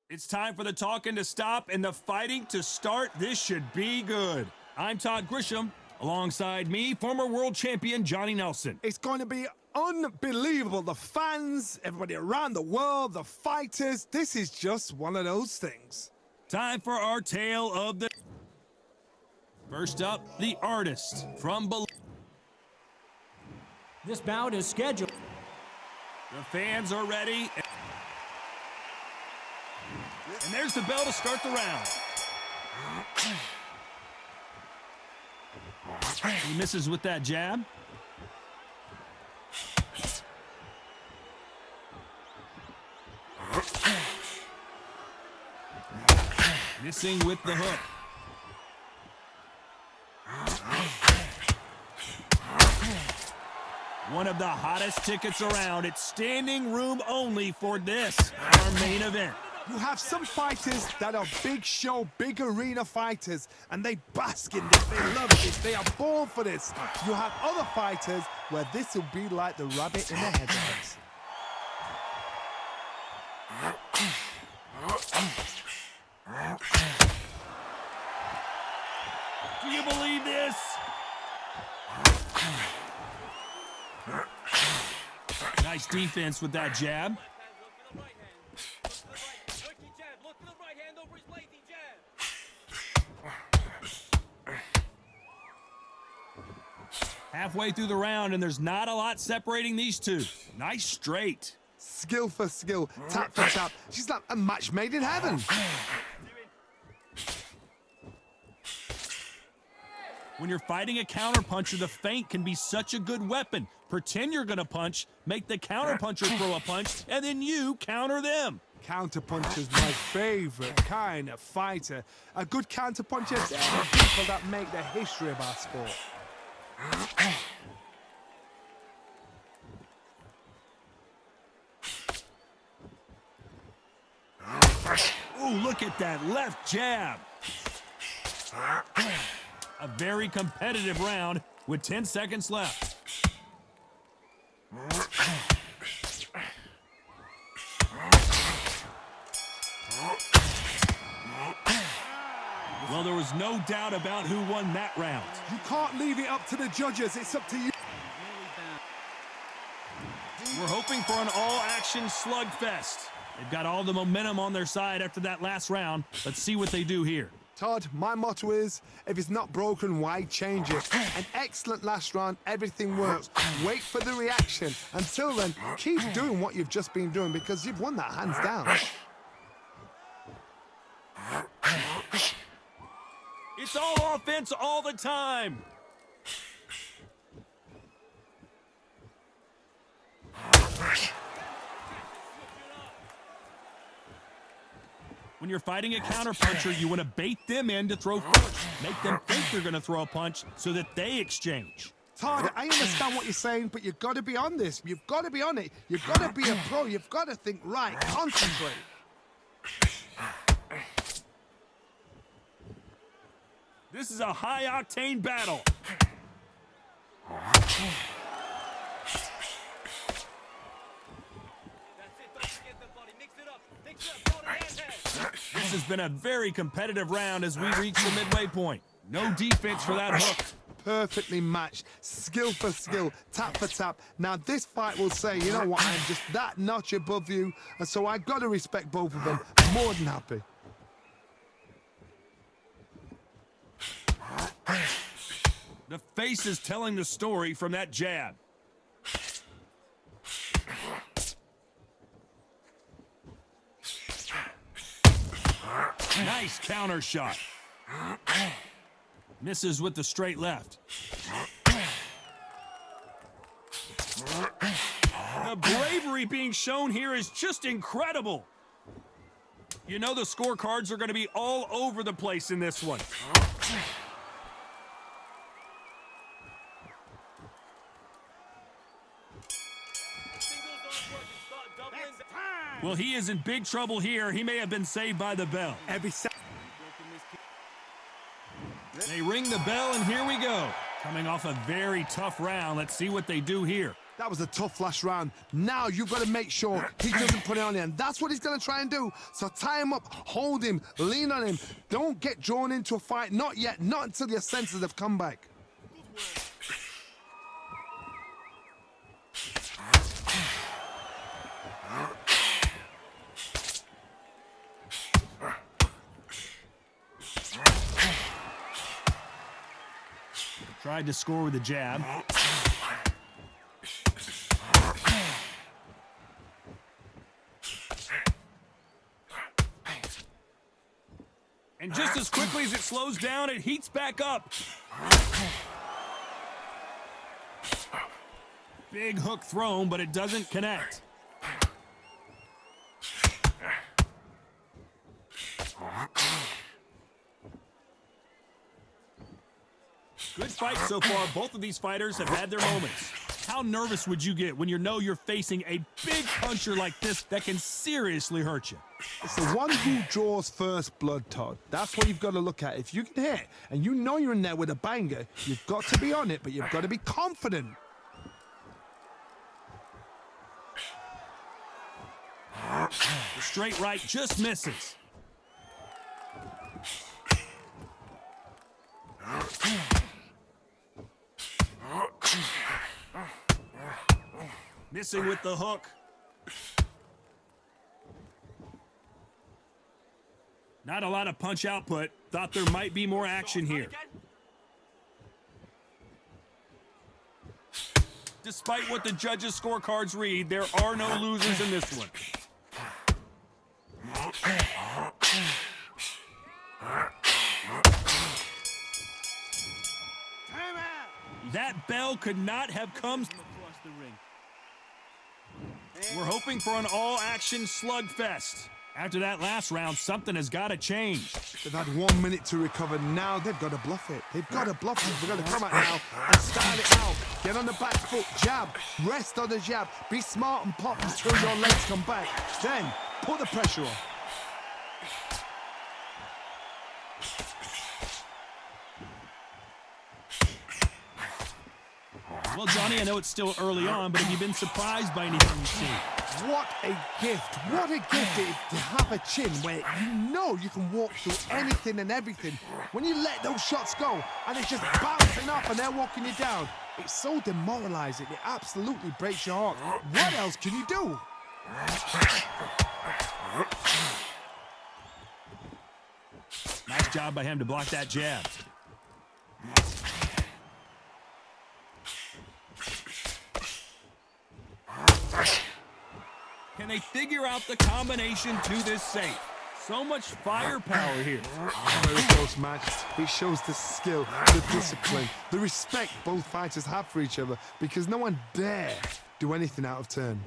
It's time for the talking to stop and the fighting to start. This should be good. I'm Todd Grisham. Alongside me, former world champion Johnny Nelson. It's going to be unbelievable. The fans, everybody around the world, the fighters. This is just one of those things. Time for our tale of the... First up, the artist from below. This bout is scheduled. The fans are ready. And there's the bell to start the round. He misses with that jab. Missing with the hook. One of the hottest tickets around. It's standing room only for this, our main event. You have some fighters that are big show, big arena fighters, and they bask in this, they love this, they are born for this. You have other fighters where this will be like the rabbit in the headlights. Do you believe this? Nice defense with that jab. Halfway through the round, and there's not a lot separating these two. Nice straight. Skill for skill, tap for tap. She's like a match made in heaven. When you're fighting a counterpuncher, the feint can be such a good weapon. Pretend you're going to punch, make the counterpuncher throw a punch, and then you counter them. Counterpuncher's my favorite kind of fighter. A good counterpuncher is the people that make the history of our sport. Ooh, look at that left jab. A very competitive round with 10 seconds left. Well, there was no doubt about who won that round. You can't leave it up to the judges. It's up to you. We're hoping for an all-action slugfest. They've got all the momentum on their side after that last round. Let's see what they do here. Todd, my motto is, if it's not broken, why change it? An excellent last round, everything works. Wait for the reaction. Until then, keep doing what you've just been doing because you've won that hands down. It's all offense all the time. When you're fighting a counterpuncher, you want to bait them in to throw first. Make them think you're going to throw a punch so that they exchange. Todd, I understand what you're saying, but you've got to be on this. You've got to be on it. You've got to be a pro. You've got to think right. Concentrate. This is a high-octane battle. This has been a very competitive round as we reach the midway point. No defense for that hook. Perfectly matched, skill for skill, tap for tap. Now this fight will say, you know what, I'm just that notch above you, and so I got to respect both of them. More than happy. The face is telling the story from that jab. Nice counter shot. Misses with the straight left. The bravery being shown here is just incredible. You know the scorecards are going to be all over the place in this one. Well, he is in big trouble here. He may have been saved by the bell. They ring the bell, and here we go. Coming off a very tough round, let's see what they do here. That was a tough last round. Now you've got to make sure he doesn't put it on you, and that's what he's going to try and do. So tie him up, hold him, lean on him. Don't get drawn into a fight. Not yet. Not until your senses have come back. Tried to score with a jab. And just as quickly as it slows down, it heats back up. Big hook thrown, but it doesn't connect. Good fight so far. Both of these fighters have had their moments. How nervous would you get when you know you're facing a big puncher like this that can seriously hurt you? It's the one who draws first blood, Todd. That's what you've got to look at. If you can hit and you know you're in there with a banger, you've got to be on it, but you've got to be confident. The straight right just misses. Missing with the hook. Not a lot of punch output. Thought there might be more action here. Despite what the judges' scorecards read, there are no losers in this one. That bell could not have come across the ring. We're hoping for an all-action slugfest. After that last round, something has got to change. They've had 1 minute to recover. Now they've got to bluff it. They've got to bluff it. They've got to come out now and style it out. Get on the back foot, jab, rest on the jab. Be smart and pop until your legs come back. Then put the pressure on. Well, Johnny, I know it's still early on, but have you been surprised by anything you've seen? What a gift. What a gift it is to have a chin where you know you can walk through anything and everything. When you let those shots go and it's just bouncing up and they're walking you down, it's so demoralizing. It absolutely breaks your heart. What else can you do? Nice job by him to block that jab. Can they figure out the combination to this safe? So much firepower here. Very close match. It shows the skill, the discipline, the respect both fighters have for each other because no one dare do anything out of turn.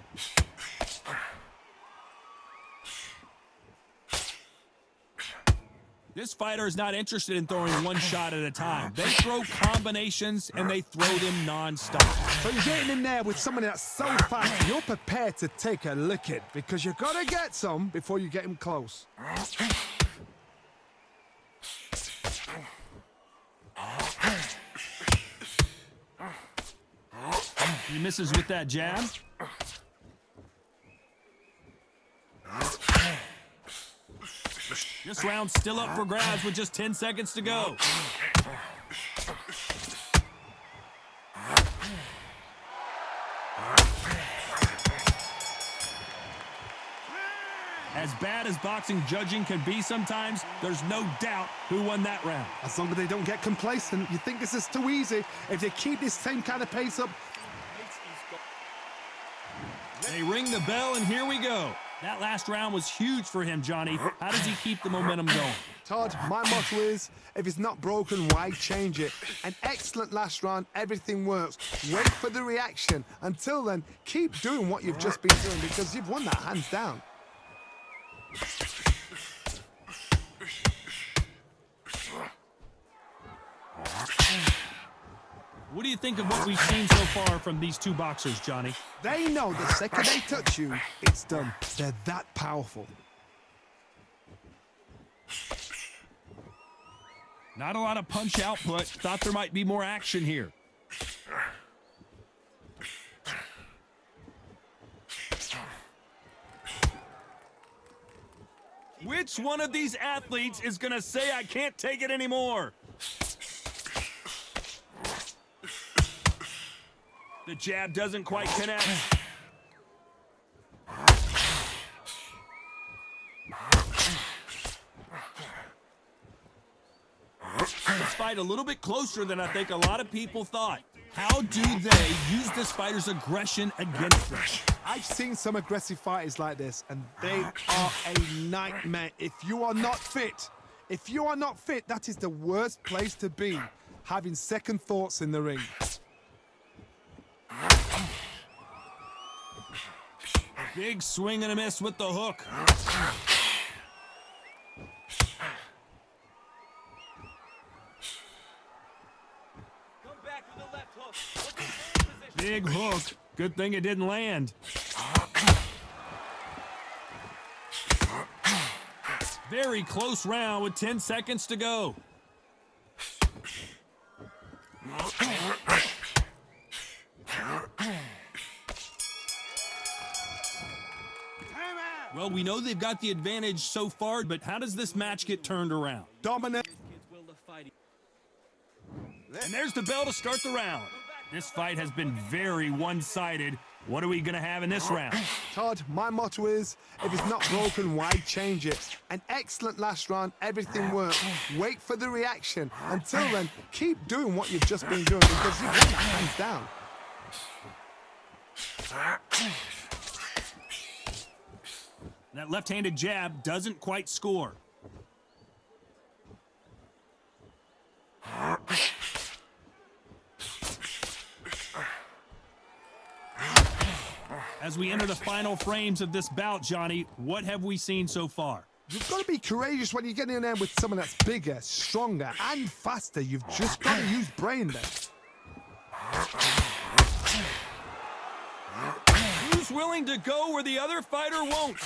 This fighter is not interested in throwing one shot at a time. They throw combinations and they throw them non-stop. So you're getting in there with someone that's so fast, you're prepared to take a licking because you got to get some before you get him close. He misses with that jab. This round's still up for grabs with just 10 seconds to go. As bad as boxing judging can be sometimes, there's no doubt who won that round. As long as they don't get complacent, you think this is too easy. If they keep this same kind of pace up. They ring the bell and here we go. That last round was huge for him, Johnny. How does he keep the momentum going? Todd, my motto is, if it's not broken, why change it? An excellent last round, everything works. Wait for the reaction. Until then, keep doing what you've just been doing because you've won that hands down. What do you think of what we've seen so far from these two boxers, Johnny? They know the second they touch you, it's done. They're that powerful. Not a lot of punch output. Thought there might be more action here. Which one of these athletes is going to say, I can't take it anymore? The jab doesn't quite connect. This fight a little bit closer than I think a lot of people thought. How do they use this fighter's aggression against them? I've seen some aggressive fighters like this, and they are a nightmare. If you are not fit, that is the worst place to be, having second thoughts in the ring. Big swing and a miss with the hook. Big hook. Good thing it didn't land. Very close round with 10 seconds to go. Well, we know they've got the advantage so far, but how does this match get turned around? Dominant. And there's the bell to start the round. This fight has been very one-sided. What are we going to have in this round? Todd, my motto is, if it's not broken, why change it? An excellent last round, everything worked. Wait for the reaction. Until then, keep doing what you've just been doing because you've won that hands down. That left-handed jab doesn't quite score. As we enter the final frames of this bout, Johnny, what have we seen so far? You've got to be courageous when you get in there with someone that's bigger, stronger, and faster. You've just got to use brain there. Who's willing to go where the other fighter won't?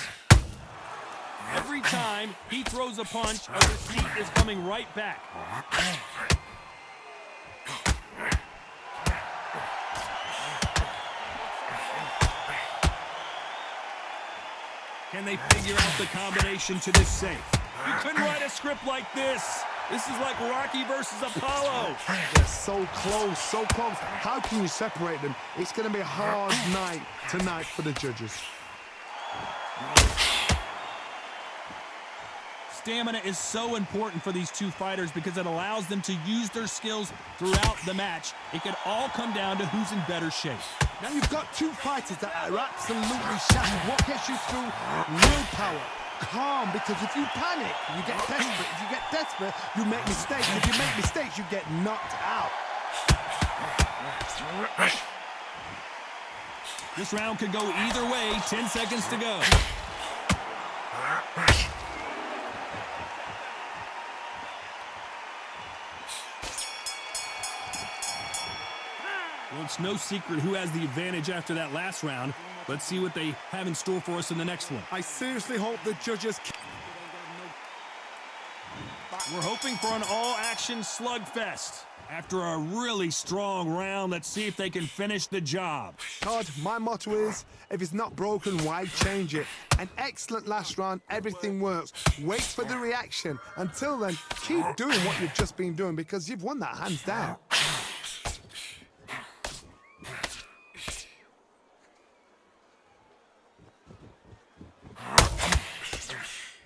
Every time he throws a punch, a receipt is coming right back. Can they figure out the combination to this safe? You couldn't write a script like this. This is like Rocky versus Apollo. They're so close, so close. How can you separate them? It's going to be a hard night tonight for the judges. Stamina is so important for these two fighters because it allows them to use their skills throughout the match. It could all come down to who's in better shape. Now you've got two fighters that are absolutely shattered. What gets you through? Willpower. Calm, because if you panic, you get desperate. If you get desperate, you make mistakes. If you make mistakes, you get knocked out. This round could go either way. 10 seconds to go. Well, it's no secret who has the advantage after that last round. Let's see what they have in store for us in the next one. I seriously hope the judges... We're hoping for an all-action slugfest. After a really strong round, let's see if they can finish the job. Todd, my motto is, if it's not broken, why change it? An excellent last round, everything works. Wait for the reaction. Until then, keep doing what you've just been doing because you've won that hands down.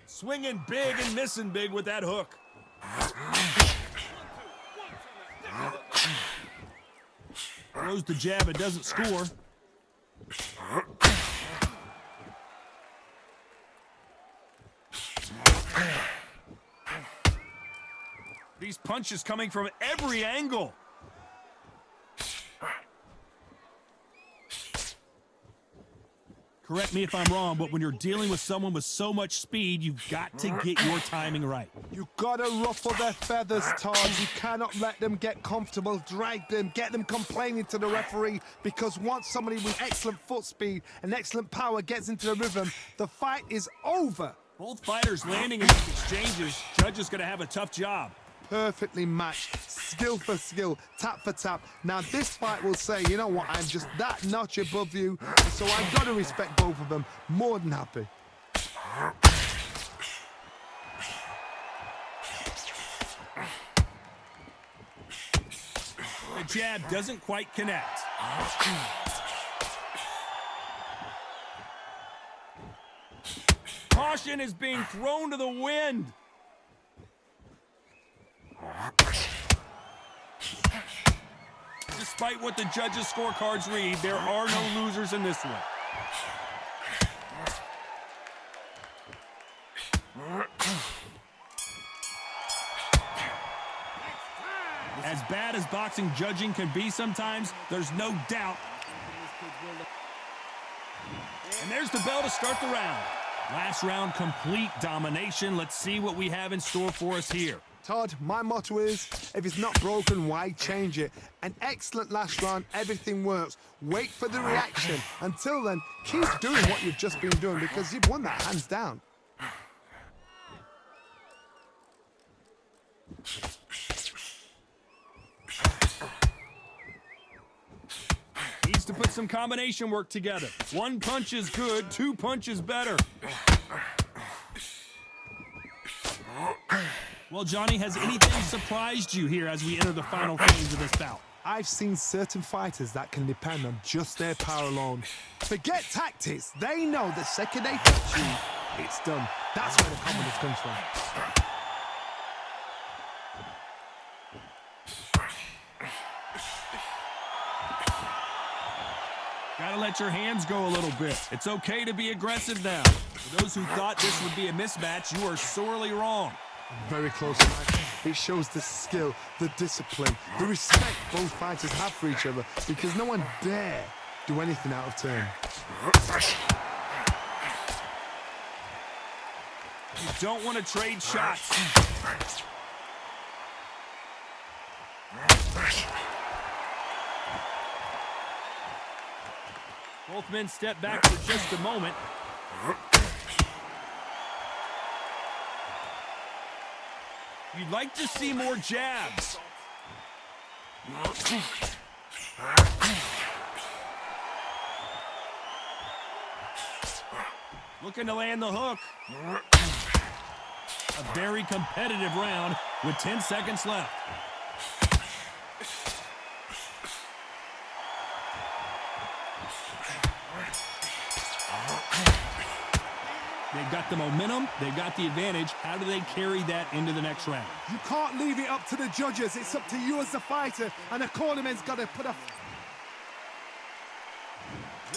Swinging big and missing big with that hook. Throws the jab, it doesn't score. These punches coming from every angle. Correct me if I'm wrong, but when you're dealing with someone with so much speed, you've got to get your timing right. You've got to ruffle their feathers, Todd. You cannot let them get comfortable, drag them, get them complaining to the referee, because once somebody with excellent foot speed and excellent power gets into the rhythm, the fight is over. Both fighters landing in these exchanges. Judge is going to have a tough job. Perfectly matched, skill for skill, tap for tap. Now this fight will say, you know what, I'm just that notch above you, so I've got to respect both of them. More than happy. That jab doesn't quite connect. Caution is being thrown to the wind. Despite what the judges' scorecards read, there are no losers in this one. As bad as boxing judging can be sometimes, there's no doubt. And there's the bell to start the round. Last round, complete domination. Let's see what we have in store for us here. Todd, my motto is, if it's not broken, why change it? An excellent last round, everything works. Wait for the reaction. Until then, keep doing what you've just been doing because you've won that hands down. Needs to put some combination work together. One punch is good, two punches better. Well, Johnny, has anything surprised you here as we enter the final phase of this bout? I've seen certain fighters that can depend on just their power alone. Forget tactics. They know the second they touch you, it's done. That's where the confidence comes from. Gotta let your hands go a little bit. It's okay to be aggressive now. For those who thought this would be a mismatch, you are sorely wrong. Very close match. It shows the skill, the discipline, the respect both fighters have for each other because no one dare do anything out of turn. You don't want to trade shots. Both men step back for just a moment. You'd like to see more jabs. Looking to land the hook. A very competitive round with 10 seconds left. They've got the momentum, they've got the advantage. How do they carry that into the next round? You can't leave it up to the judges. It's up to you as the fighter, and the cornerman's got to put a...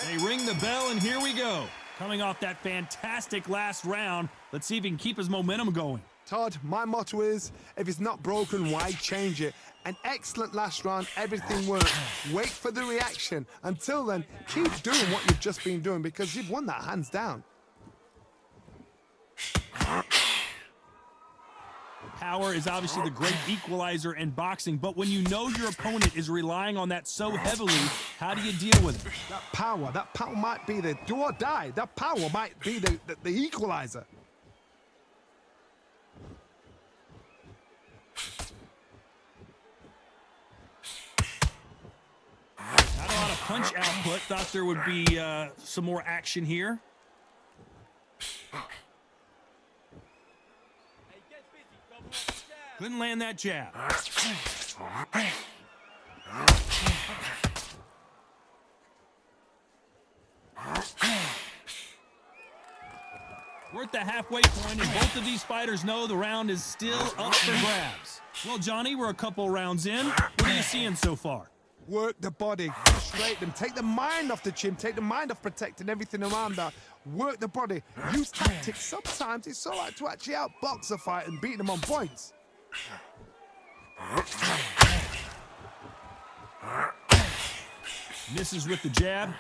They ring the bell, and here we go. Coming off that fantastic last round, let's see if he can keep his momentum going. Todd, my motto is, if it's not broken, why change it? An excellent last round, everything works. Wait for the reaction. Until then, keep doing what you've just been doing because you've won that hands down. Power is obviously the great equalizer in boxing, but when you know your opponent is relying on that so heavily, how do you deal with it? That power might be the do or die. That power might be the equalizer. Not a lot of punch output. Thought there would be some more action here. Couldn't land that jab. We're at the halfway point, and both of these fighters know the round is still up for grabs. Well, Johnny, we're a couple rounds in. What are you seeing so far? Work the body, frustrate them, take the mind off the chin, take the mind off protecting everything around that. Work the body, use tactics. Sometimes it's all right to actually outbox a fight and beat them on points. Misses with the jab.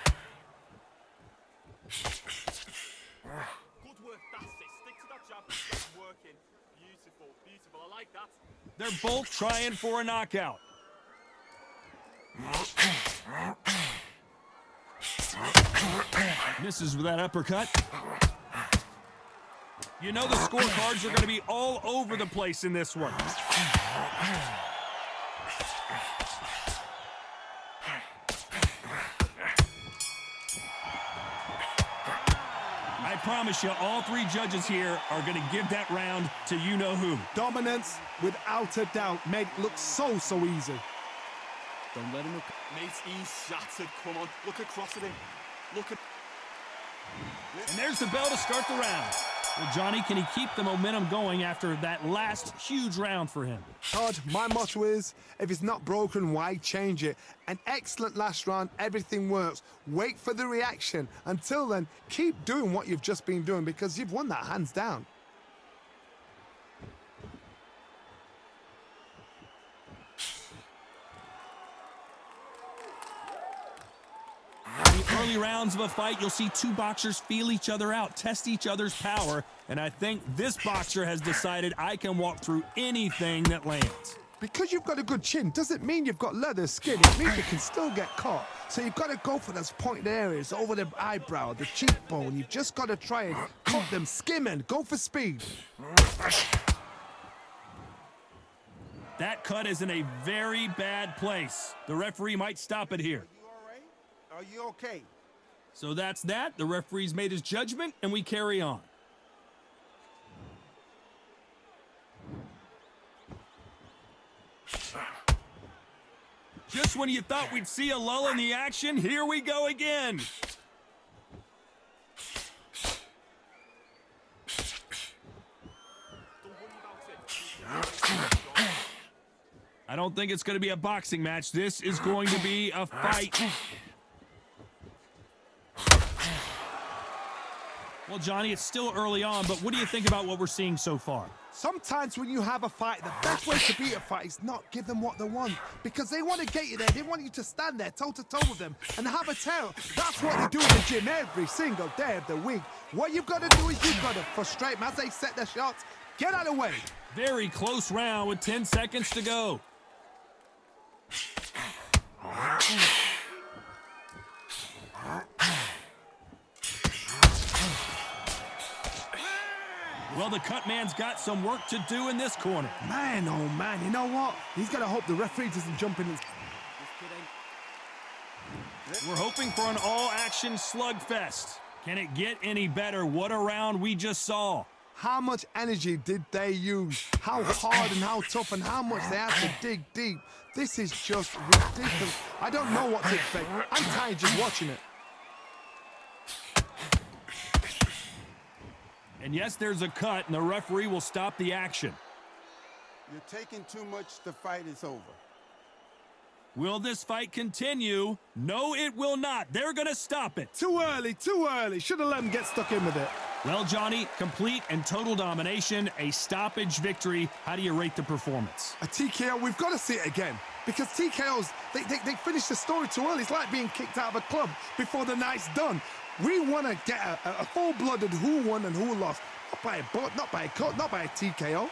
Good work, that's it. Stick to that jab. It's working. Beautiful, beautiful. I like that. They're both trying for a knockout. Misses with that uppercut. You know the scorecards are going to be all over the place in this one. I promise you, all three judges here are going to give that round to you-know-who. Dominance, without a doubt, made it look so easy. Don't let him look. Mate, he's shattered. Come on, look across at him. Look at. And there's the bell to start the round. Well, Johnny, can he keep the momentum going after that last huge round for him? Todd, my motto is, if it's not broken, why change it? An excellent last round, everything works. Wait for the reaction. Until then, keep doing what you've just been doing because you've won that hands down. In the early rounds of a fight, you'll see two boxers feel each other out, test each other's power, and I think this boxer has decided I can walk through anything that lands. Because you've got a good chin doesn't mean you've got leather skin. It means you can still get caught. So you've got to go for those pointed areas, over the eyebrow, the cheekbone. You've just got to try and cut them, skim and go for speed. That cut is in a very bad place. The referee might stop it here. Are you okay? So that's that. The referee's made his judgment, and we carry on. Just when you thought we'd see a lull in the action, here we go again. I don't think it's going to be a boxing match. This is going to be a fight. Well, Johnny, it's still early on, but what do you think about what we're seeing so far? Sometimes when you have a fight, the best way to beat a fight is not give them what they want. Because they want to get you there. They want you to stand there toe-to-toe with them and have a tell. That's what they do in the gym every single day of the week. What you've got to do is you've got to frustrate them as they set their shots. Get out of the way. Very close round with 10 seconds to go. Well, the cut man's got some work to do in this corner. Man, oh man, you know what? He's got to hope the referee doesn't jump in. We're hoping for an all-action slugfest. Can it get any better? What a round we just saw. How much energy did they use? How hard and how tough and how much they had to dig deep. This is just ridiculous. I don't know what to expect. I'm tired just watching it. And yes, there's a cut, and the referee will stop the action. You're taking too much. The fight is over. Will this fight continue? No, it will not. They're going to stop it. Too early, too early. Should have let him get stuck in with it. Well, Johnny, complete and total domination, a stoppage victory. How do you rate the performance? A TKO, we've got to see it again. Because TKOs, they finish the story too early. It's like being kicked out of a club before the night's done. We want to get a full-blooded who won and who lost. Not by a bullet, not by a cut, not by a TKO.